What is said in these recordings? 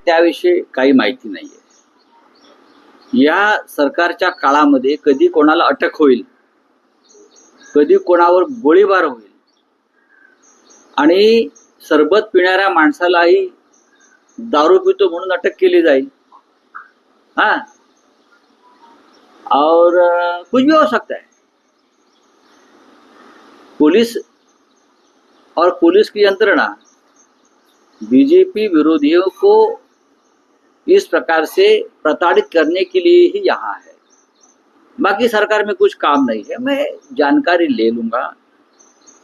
त्याविषयी काही माहिती नाहीये. या सरकारच्या काळामध्ये कधी कोणाला अटक होईल, कधी कोणावर गोळीबार होईल आणि सरबत पिणाऱ्या माणसालाही दारू पितो म्हणून अटक केली जाईल. हाँ, और कुछ भी हो सकता है. पुलिस और पुलिस की यंत्रणा बीजेपी विरोधियों को इस प्रकार से प्रताड़ित करने के लिए ही यहाँ है. बाकी सरकार में कुछ काम नहीं है. मैं जानकारी ले लूंगा.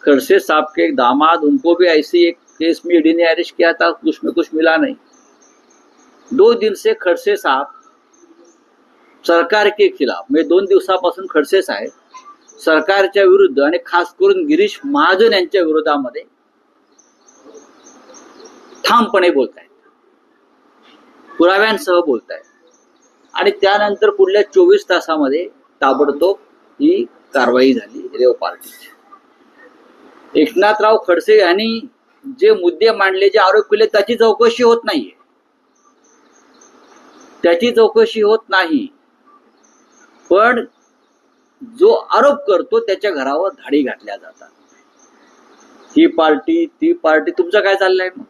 खड़से साहब के एक दामाद, उनको भी ऐसी एक केस में ईडी ने अरेस्ट किया था, उसमें कुछ मिला नहीं. 2 दिन से खड़से साहब सरकार के खिलाफ, मैं 2 दिवसापासून खडसे साहेब सरकारच्या विरुद्ध आणि खास करून गिरीश महाजन यांच्या विरोधामध्ये ठामपणे बोलतायत, पुराव्यांसह बोलतायत. आणि त्यानंतर पुढल्या 24 तासामध्ये ताबडतोब ही कारवाई झाली रेव पार्टीची. एकनाथराव खडसे यांनी जे मुद्दे मांडले, जे आरोप केले, त्याची चौकशी होत नाहीये. त्याची चौकशी होत नाही. पण जो आरोप करतो त्याच्या घरावर धाडी घातल्या जातात. ही पार्टी, ती पार्टी. तुमचं काय चाललंय मग?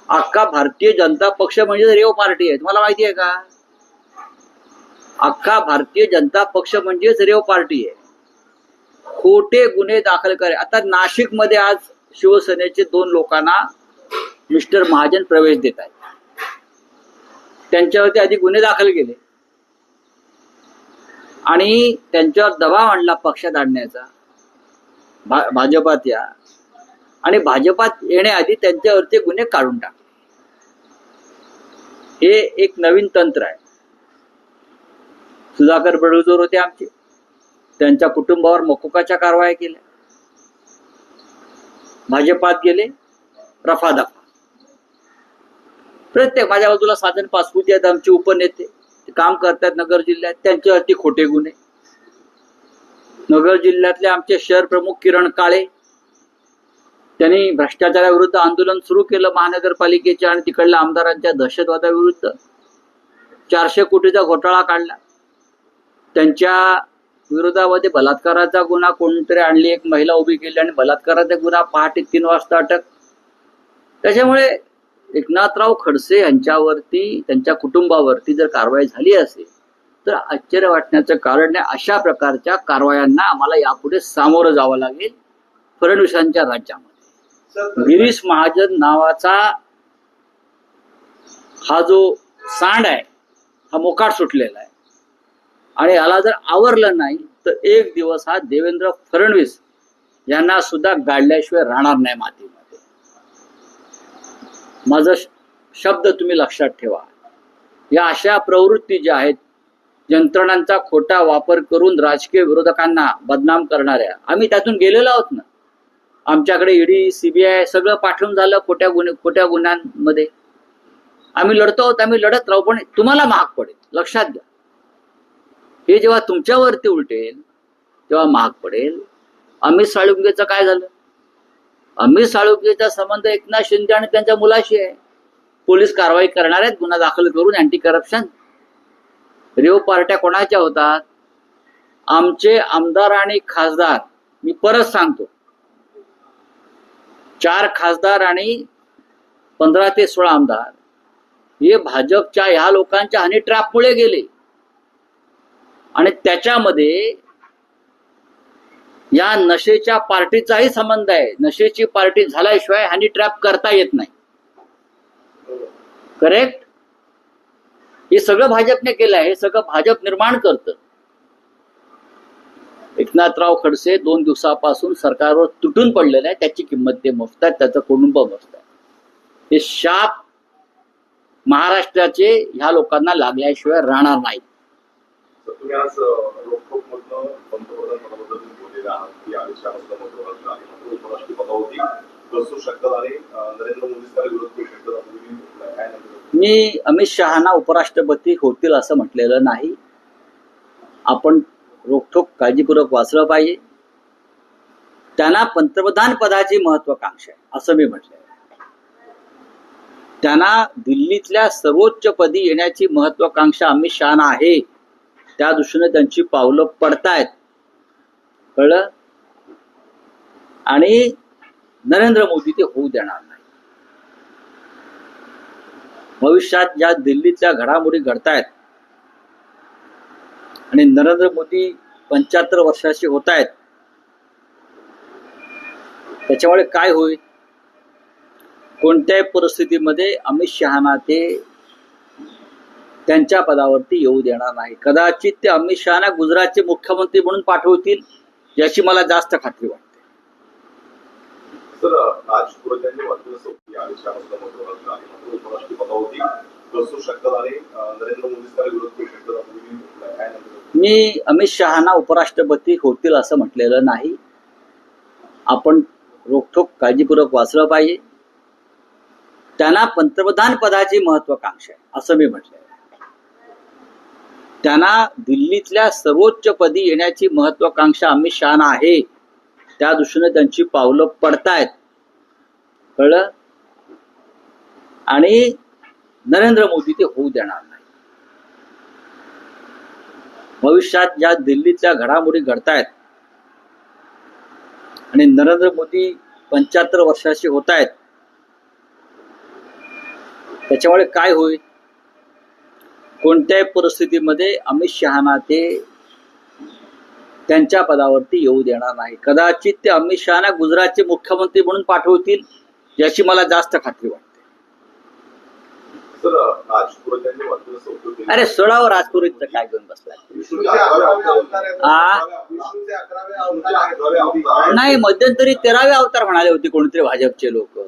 अख्खा भारतीय जनता पक्ष म्हणजे रेव पार्टी आहे. तुम्हाला माहिती आहे का? अख्खा भारतीय जनता पक्ष म्हणजेच रेव पार्टी आहे. खोटे गुन्हे दाखल करे. आता नाशिक मध्ये आज शिवसेनेचे 2 लोकांना मिस्टर महाजन प्रवेश देत आहेत. त्यांच्यावरती आधी गुन्हे दाखल केले आणि त्यांच्यावर दबाव आणला पक्षात आणण्याचा, भाजपात या, आणि भाजपात येण्याआधी त्यांच्यावरती गुन्हे काढून टाकले. हे एक नवीन तंत्र आहे. सुधाकर बडगुजर होते आमचे, त्यांच्या कुटुंबावर मकोकाच्या कारवाया केल्या. भाजपात गेले, रफादफा. प्रत्येक, माझ्या बाजूला साधन पासपुते आहेत आमचे उपनेते, काम करतात नगर जिल्ह्यात, त्यांच्यावरती खोटे गुन्हे. नगर जिल्ह्यातले आमचे शहर प्रमुख किरण काळे, त्यांनी भ्रष्टाचाराविरुद्ध आंदोलन सुरू केलं महानगरपालिकेच्या आणि तिकडल्या आमदारांच्या दहशतवादाविरुद्ध. 400 कोटीचा घोटाळा काढला. त्यांच्या विरोधामध्ये बलात्काराचा गुन्हा कोणतरी आणली, एक महिला उभी केली आणि बलात्काराचा गुन्हा, पहाटे 3 वाजता अटक. त्याच्यामुळे एकनाथराव खडसे यांच्यावरती, त्यांच्या कुटुंबावरती जर कारवाई झाली असेल तर आश्चर्य वाटण्याचं कारण नाही. अशा प्रकारच्या कारवायांना आम्हाला यापुढे सामोरं जावं लागेल फडणवीसांच्या राज्यामध्ये. गिरीश महाजन नावाचा हा जो सांड आहे, हा मोकाट सुटलेला आहे आणि याला जर आवरलं नाही तर एक दिवस हा देवेंद्र फडणवीस यांना सुद्धा गाडल्याशिवाय राहणार नाही मातीमध्ये. माझा शब्द तुम्ही लक्षात ठेवा. या अशा प्रवृत्ती ज्या आहेत, यंत्रणांचा खोटा वापर करून राजकीय विरोधकांना बदनाम करणाऱ्या, आम्ही त्यातून गेलेलो आहोत ना. आमच्याकडे ईडी, सीबीआय सगळं पाठवून झालं खोट्या गुन्ह्यांमध्ये. आम्ही लढतो आहोत, आम्ही लढत राहू, पण तुम्हाला महाग पडेल. लक्षात घ्या. हे जेव्हा तुमच्यावरती उलटेल तेव्हा महाग पडेल. अमित साळुंकेचं काय झालं? अमित साळुंकेचा संबंध एकनाथ शिंदे आणि त्यांच्या मुलाशी आहे. पोलीस कारवाई करणार आहेत गुन्हा दाखल करून, अँटी करप्शन. रेव पार्ट्या कोणाच्या होतात? आमचे आमदार आणि खासदार. मी परत सांगतो, 4 खासदार आणि 15 ते 16 आमदार हे भाजपच्या ह्या लोकांच्या हनी ट्रॅपमुळे गेले. आणि त्याच्यामध्ये या नशेच्या पार्टीचाही संबंध आहे. नशेची पार्टी झाल्याशिवाय हनी ट्रॅप करता येत नाही. करेक्ट? हे सगळं भाजपने केलं आहे. हे सगळं भाजप निर्माण करतं. एकनाथराव खडसे 2 दिवसापासून सरकारवर तुटून पडलेलं आहे. त्याची किंमत ते मोजतात, त्याचं कुटुंब मोजतात. हे शाप महाराष्ट्राचे ह्या लोकांना लागल्याशिवाय राहणार नाही. तुम्ही आज रोखोकमधनं पंतप्रधान पदाबद्दल बोललेला आहात की अमित शहा उपराष्ट्रपती पदावरती बसू शकतात आणि नरेंद्र मोदी विरोध करू शकतात. मी अमित शहाना उपराष्ट्रपती होतील असं म्हटलेलं नाही. आपण रोखठोक काळजीपूर्वक वाचलं पाहिजे. त्यांना पंतप्रधान पदाची महत्वाकांक्षा आहे असं मी म्हटलं. त्यांना दिल्लीतल्या सर्वोच्च पदी येण्याची महत्वाकांक्षा अमित शहाना आहे. त्या दृष्टीने त्यांची पावलं पडतायत. कळलं? आणि नरेंद्र मोदी ते होऊ देणार नाही. भविष्यात ज्या दिल्लीतल्या घडामोडी घडतायत आणि नरेंद्र मोदी 75 वर्षाचे होत आहेत, त्याच्यामुळे काय होईल? कोणत्याही परिस्थितीमध्ये अमित शहाना ते त्यांच्या पदावरती येऊ देणार नाही. कदाचित ते अमित शहाना गुजरातचे मुख्यमंत्री म्हणून पाठवतील याची मला जास्त खात्री वाटते. सर, आज त्यांनी म्हटलं असं की अमित शहा उपराष्ट्रपती पदावरती बसू शकतात आणि नरेंद्र मोदी त्याला विरोध करू शकतात. मी अमित शहाना उपराष्ट्रपती होतील असं म्हटलेलं नाही. आपण रोखठोक काळजीपूर्वक वाचलं पाहिजे. त्यांना पंतप्रधान पदाची महत्वाकांक्षा आहे असं मी म्हटलं. त्यांना दिल्लीतल्या सर्वोच्च पदी येण्याची महत्वाकांक्षा अमित शहाना आहे. त्या दृष्टीने त्यांची पावलं पडतायत. कळलं? आणि नरेंद्र मोदी ते होऊ देणार नाही. भविष्यात ज्या दिल्लीतल्या घडामोडी घडतायत आणि नरेंद्र मोदी 75 वर्षाचे होत आहेत, त्याच्यामुळे काय होईल? कोणत्याही परिस्थितीमध्ये अमित शहाना ते त्यांच्या पदावरती येऊ देणार नाही. कदाचित ते अमित शहाना गुजरातचे मुख्यमंत्री म्हणून पाठवतील याची मला जास्त खात्री वाटते. सर, आज त्यांनी म्हटलं असं अरे सोडावं राजपुरीचं काय घेऊन बसलाय? नाही, मध्यंतरी 13वे अवतार म्हणाले होते कोणतरी भाजपचे लोक.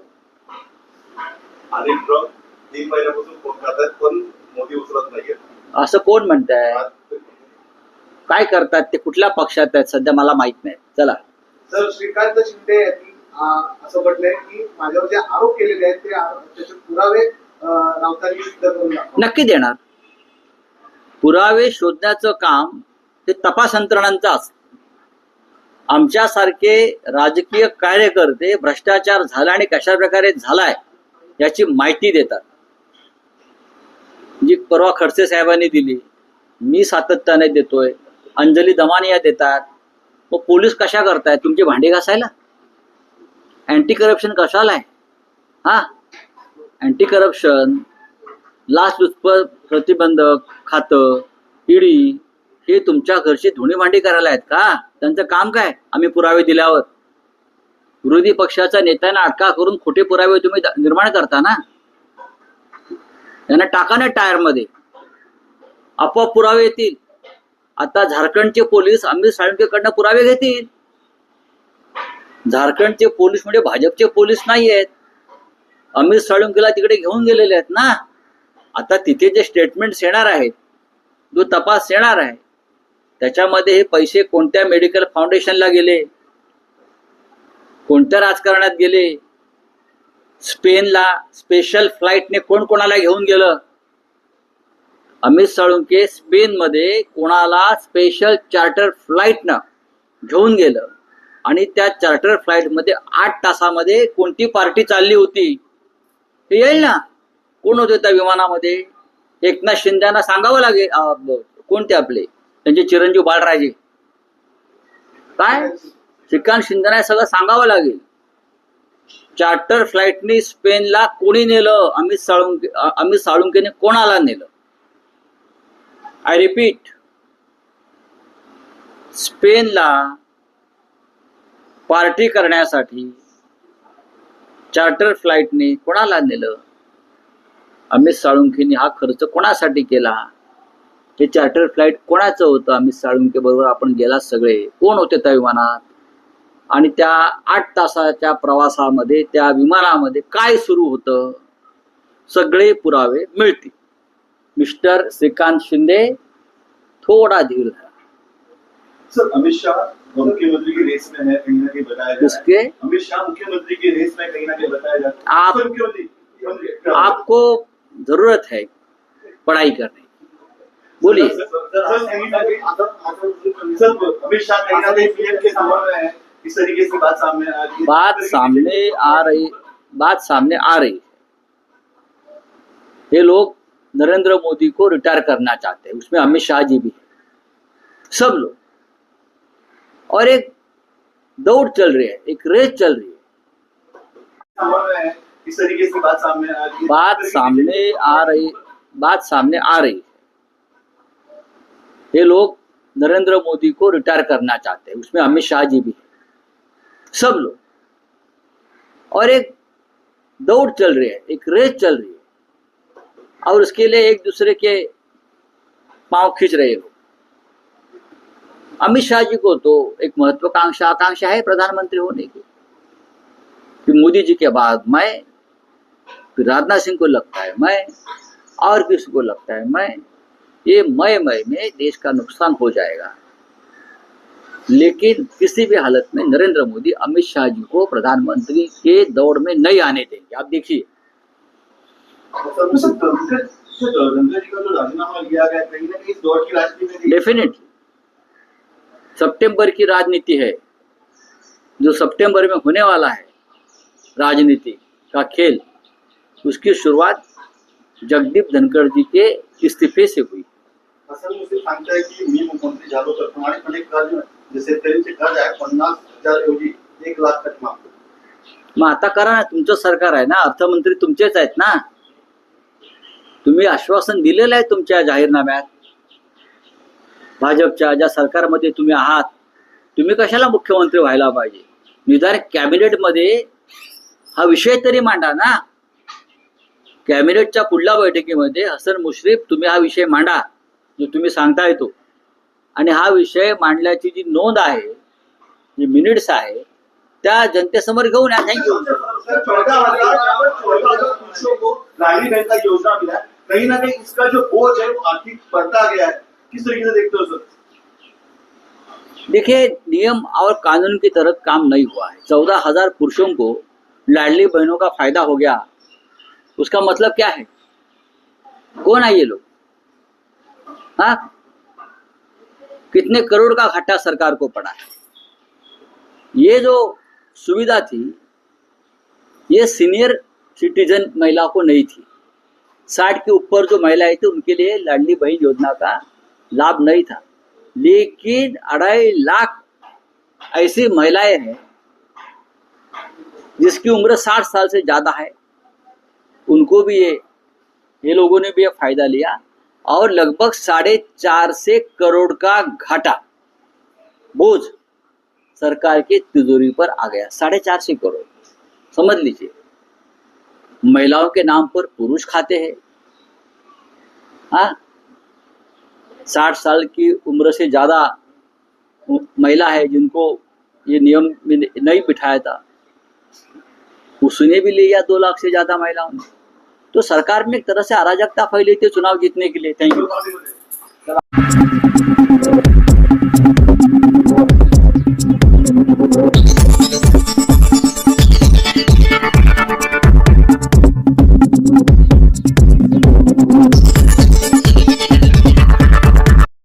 आणि ट्रम्प 3 महिन्यापासून फोन करतात पण मोदी उचलत नाहीये. असं कोण म्हणताय? काय करतात ते? कुठल्या पक्षात आहेत सध्या मला माहित नाही. चला. सर, श्रीकांत शिंदे यांनी असं म्हटलंय की माझ्यावर जे आरोप केलेले आहेत त्याचे पुरावे राऊतांनी सिद्ध करून नक्की देणार. पुरावे शोधण्याचं काम हे तपास यंत्रणांचं असतं. आमच्यासारखे राजकीय कार्यकर्ते भ्रष्टाचार झाला आणि कशा प्रकारे झालाय याची माहिती देतात. जी परवा खडसे साहेबांनी दिली, मी सातत्याने देतोय, अंजली दमानिया देतात. मग पोलीस कशा करतायत? तुमची भांडी घासायला? अँटी करप्शन कशाला आहे? हा, अँटी करप्शन, लाचलुचपत प्रतिबंधक खातं, ईडी हे तुमच्या घरची धुणी भांडी करायला आहेत का? त्यांचं काम काय? आम्ही पुरावे दिल्यावर विरोधी पक्षाच्या नेत्यांना अटका करून खोटे पुरावे तुम्ही निर्माण करता ना. त्यांना टाका ना टायर मध्ये, आपोआप पुरावे येतील. आता झारखंडचे पोलीस अमित साळुंकेकडनं पुरावे घेतील. झारखंडचे पोलीस म्हणजे भाजपचे पोलीस नाही आहेत. अमित साळुंकेला तिकडे घेऊन गेलेले आहेत ना. आता तिथे जे स्टेटमेंट्स येणार आहेत, जो तपास येणार आहे, त्याच्यामध्ये हे पैसे कोणत्या मेडिकल फाउंडेशनला गेले, कोणत्या राजकारणात गेले, स्पेनला स्पेशल फ्लाईटने कोण कोणाला घेऊन गेलं. अमित साळुंके स्पेनमध्ये कोणाला स्पेशल चार्टर फ्लाईटनं घेऊन गेलं आणि त्या चार्टर फ्लाईटमध्ये 8 तासामध्ये कोणती पार्टी चालली होती हे येईल ना. कोण होते त्या विमानामध्ये? एकनाथ शिंदेना सांगावं लागेल. कोणते आपले त्यांचे चिरंजीव बाळराजे, काय श्रीकांत शिंदेना सगळं सांगावं लागेल. चार्टर फ्लाईटनी स्पेनला कोणी नेलं? अमित साळुंकेने कोणाला नेलं? आय रिपीट, स्पेनला पार्टी करण्यासाठी चार्टर फ्लाईटने कोणाला नेलं? अमित साळुंकेने हा खर्च कोणासाठी केला? हे चार्टर फ्लाईट कोणाचं होतं? अमित साळुंके बरोबर आपण गेला सगळे. कोण होते त्या विमानात? आणि त्या 8 तासाच्या प्रवासामध्ये त्या विमानामध्ये काय सुरू होतं? सगळे पुरावे मिळतील. मिस्टर श्रीकांत शिंदे, थोड़ा धीर धरा. सर, अमित शाह मुख्यमंत्री की रेस में है, कहीं ना कहीं बताया जा किसके? अमित शाह मुख्यमंत्री की रेस में कहीं ना कहीं बताया जाता है. आपको जरूरत है पढ़ाई करने की। बोलिए। सर अमित शाह कहीं ना कहीं पीएम के समर में है, इस तरीके से बात सामने आ रही है। बात सामने आ रही है। ये लोग नरेंद्र मोदी को रिटायर करना चाहते हैं, उसमें अमित शाह जी भी है, सब लोग। और एक दौड़ चल रही है, एक रेस चल रही है। समर में है, इस तरीके से बात सामने आ रही है। बात सामने आ रही है। ये लोग नरेंद्र मोदी को रिटायर करना चाहते हैं, उसमें अमित शाह जी भी है, सब लोग। और एक दौड़ चल रही है, एक रेस चल रही है, और उसके लिए एक दूसरे के पांव खींच रहे लोग। अमित शाह जी को तो एक आकांक्षा है प्रधानमंत्री होने की, कि मोदी जी के बाद मैं, फिर राजनाथ सिंह को लगता है मैं, और किसी को लगता है मैं। ये मैं में देश का नुकसान हो जाएगा। लेकिन किसी भी हालत में नरेंद्र मोदी अमित शाह जी को प्रधानमंत्री के दौड़ में नहीं आने देंगे। आप देखिए। धनखड़ जी का जो राजीनामा लिया गया, कहीं ना कहीं इस दौर की राजनीति में डेफिनेटली सितंबर की राजनीति है, जो सितंबर में होने वाला है राजनीति का खेल, उसकी शुरुआत जगदीप धनखड़ जी के इस्तीफे से हुई। असं मुझे सांगताय की मी मुख्यमंत्री झालो तर प्रामाणिकपणे कर्ज जे शेतकऱ्यांचे कर्ज आहे 50,000 ऐवजी 1 लाख तक मागतो. मग आता करा ना, तुमचं सरकार आहे ना, अर्थमंत्री तुमचेच आहेत ना, तुम्ही आश्वासन दिलेलं आहे तुमच्या जाहीरनाम्यात। भाजपच्या ज्या सरकारमध्ये तुम्ही आहात, तुम्ही कशाला मुख्यमंत्री व्हायला पाहिजे? निदान कॅबिनेटमध्ये हा विषय तरी मांडा ना। कॅबिनेटच्या पुढल्या बैठकीमध्ये हसन मुश्रीफ तुम्ही हा विषय मांडा जो तुम्ही सांगताय तो, आणि हा विषय मांडल्याची जी नोंद आहे, जी मिनिट्स आहे, त्या जनतेसमोर घेऊन या। थँक्यू। 14,000 पुरुषों को राहरी बैंक का योजना मिला है, कहीं ना कहीं इसका जो बोझ है वो आर्थिक बढ़ता गया है, किस तरीके से देखते हो सर? देखिए, नियम और कानून की तरह काम नहीं हुआ है। 14,000 पुरुषों को लाडली बहनों का फायदा हो गया, उसका मतलब क्या है? कौन है ये लोग? हाँ, कितने करोड़ का घाटा सरकार को पड़ा है? ये जो सुविधा थी, ये सीनियर सिटीजन महिला को नहीं थी। 60 के ऊपर जो महिलाएं थी उनके लिए लाडली बहन योजना का लाभ नहीं था। लेकिन 2.5 लाख ऐसी महिलाएं हैं जिसकी उम्र 60 साल से ज्यादा है, उनको भी ये लोगों ने भी ये फायदा लिया, और लगभग 450 करोड़ का घाटा बोझ सरकार की तिजोरी पर आ गया। 450 करोड़, समझ लीजिए। महिलाओं के नाम पर पुरुष खाते हैं। हाँ, 60 साल की उम्र से ज्यादा महिला है जिनको ये नियम नहीं बिठाया था, उसने भी लिया 2 लाख से ज्यादा महिलाओं ने। तो सरकार ने एक तरह से अराजकता फैली थी चुनाव जीतने के लिए। Thank you.